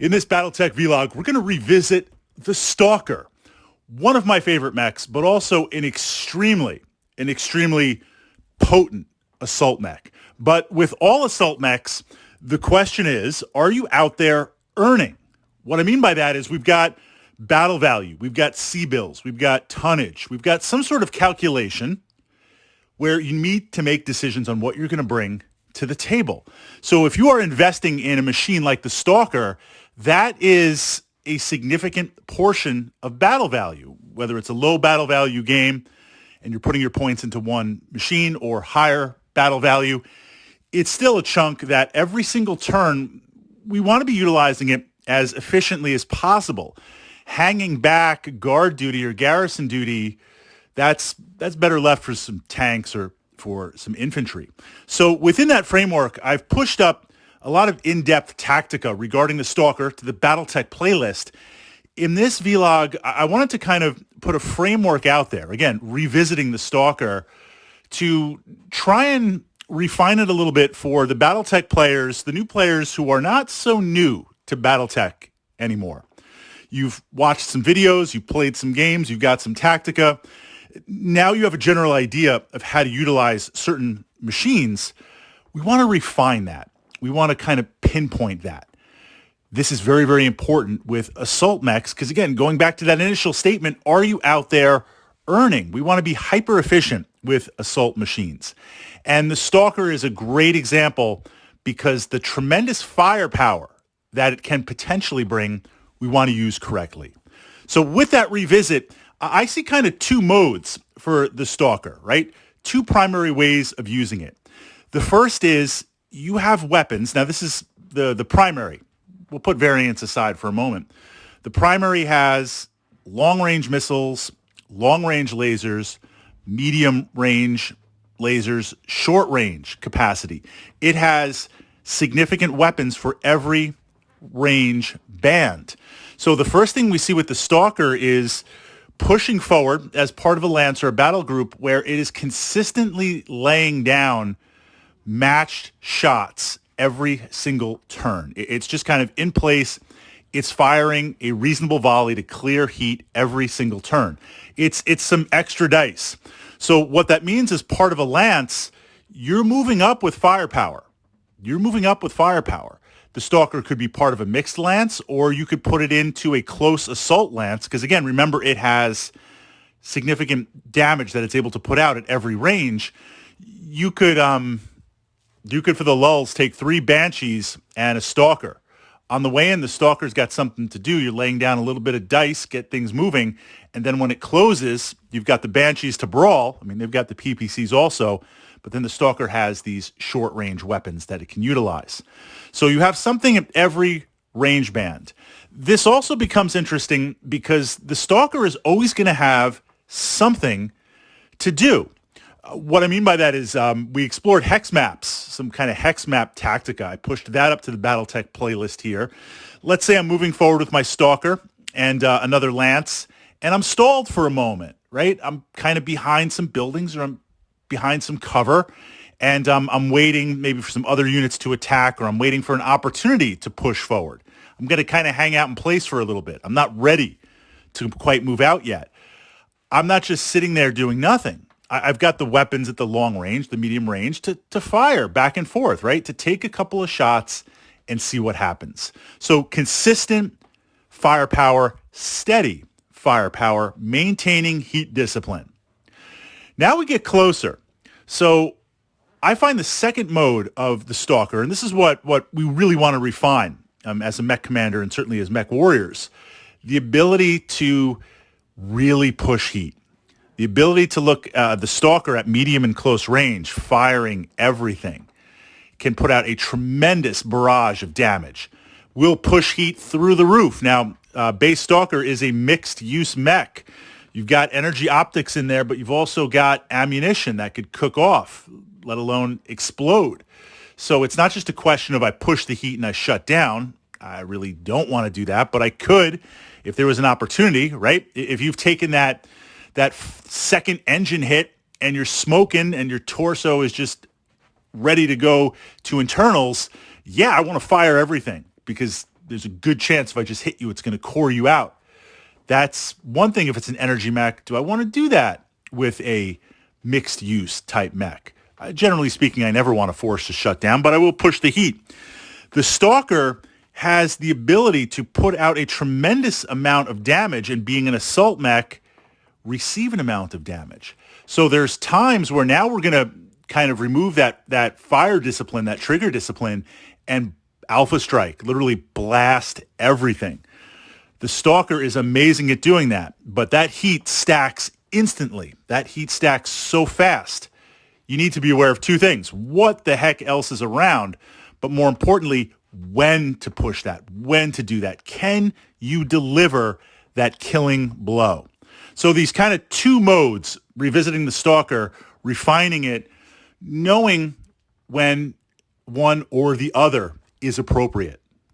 In this Battletech vlog, we're going to revisit the Stalker, one of my favorite mechs, but also an extremely potent assault mech. But with all assault mechs, the question is, are you out there earning? What I mean by that is we've got battle value, we've got C-bills, we've got tonnage, we've got some sort of calculation where you need to make decisions on what you're going to bring to the table. So if you are investing in a machine like the Stalker, that is a significant portion of battle value, whether it's a low battle value game and you're putting your points into one machine or higher battle value, it's still a chunk that every single turn we want to be utilizing it as efficiently as possible. Hanging back guard duty or garrison duty, that's better left for some tanks or for some infantry. So within that framework, I've pushed up a lot of in-depth tactica regarding the Stalker to the Battletech playlist. In this vlog, I wanted to kind of put a framework out there, again, revisiting the Stalker, to try and refine it a little bit for the Battletech players, the new players who are not so new to Battletech anymore. You've watched some videos, you've played some games, you've got some tactica. Now you have a general idea of how to utilize certain machines. We want to refine that. We want to kind of pinpoint that. This is very, very important with assault mechs because, again, going back to that initial statement, are you out there earning? We want to be hyper efficient with assault machines. And the Stalker is a great example because the tremendous firepower that it can potentially bring, we want to use correctly. So with that revisit, I see kind of two modes for the Stalker, right? Two primary ways of using it. The first is you have weapons. Now, this is the primary. We'll put variants aside for a moment. The primary has long-range missiles, long-range lasers, medium-range lasers, short-range capacity. It has significant weapons for every range band. So the first thing we see with the Stalker is pushing forward as part of a lance or a battle group where it is consistently laying down matched shots every single turn. It's just kind of in place. It's firing a reasonable volley to clear heat every single turn. It's some extra dice. So what that means is part of a lance, you're moving up with firepower. The Stalker could be part of a mixed lance, or you could put it into a close assault lance, because again, remember, it has significant damage that it's able to put out at every range. You could for the lulls take 3 Banshees and a Stalker. On the way in, the Stalker's got something to do. You're laying down a little bit of dice, get things moving, and then when it closes, you've got the Banshees to brawl. I mean, they've got the PPCs also, but then the Stalker has these short-range weapons that it can utilize. So you have something at every range band. This also becomes interesting because the Stalker is always going to have something to do. What I mean by that is we explored hex maps, some kind of hex map tactica. I pushed that up to the Battletech playlist here. Let's say I'm moving forward with my Stalker and another Lance, and I'm stalled for a moment, right? I'm kind of behind some buildings or I'm behind some cover, and I'm waiting maybe for some other units to attack, or I'm waiting for an opportunity to push forward. I'm going to kind of hang out in place for a little bit. I'm not ready to quite move out yet. I'm not just sitting there doing nothing. I've got the weapons at the long range, the medium range, to fire back and forth, right? To take a couple of shots and see what happens. So consistent firepower, steady firepower, maintaining heat discipline. Now we get closer. So I find the second mode of the Stalker, and this is what we really want to refine as a mech commander and certainly as mech warriors, the ability to really push heat. The ability to look the Stalker at medium and close range, firing everything, can put out a tremendous barrage of damage. Will push heat through the roof. Now, base Stalker is a mixed-use mech. You've got energy optics in there, but you've also got ammunition that could cook off, let alone explode. So it's not just a question of I push the heat and I shut down. I really don't want to do that, but I could if there was an opportunity, right? If you've taken that second engine hit and you're smoking and your torso is just ready to go to internals, yeah, I want to fire everything because there's a good chance if I just hit you, it's going to core you out. That's one thing if it's an energy mech. Do I want to do that with a mixed use type mech? Generally speaking, I never want to force to shut down, but I will push the heat. The Stalker has the ability to put out a tremendous amount of damage, and being an assault mech, receive an amount of damage. So there's times where now we're going to kind of remove that fire discipline, that trigger discipline, and alpha strike, literally blast everything. The Stalker is amazing at doing that, but that heat stacks instantly. That heat stacks so fast. You need to be aware of two things. What the heck else is around? But more importantly, when to push that, when to do that. Can you deliver that killing blow? So these kind of two modes, revisiting the Stalker, refining it, knowing when one or the other is appropriate.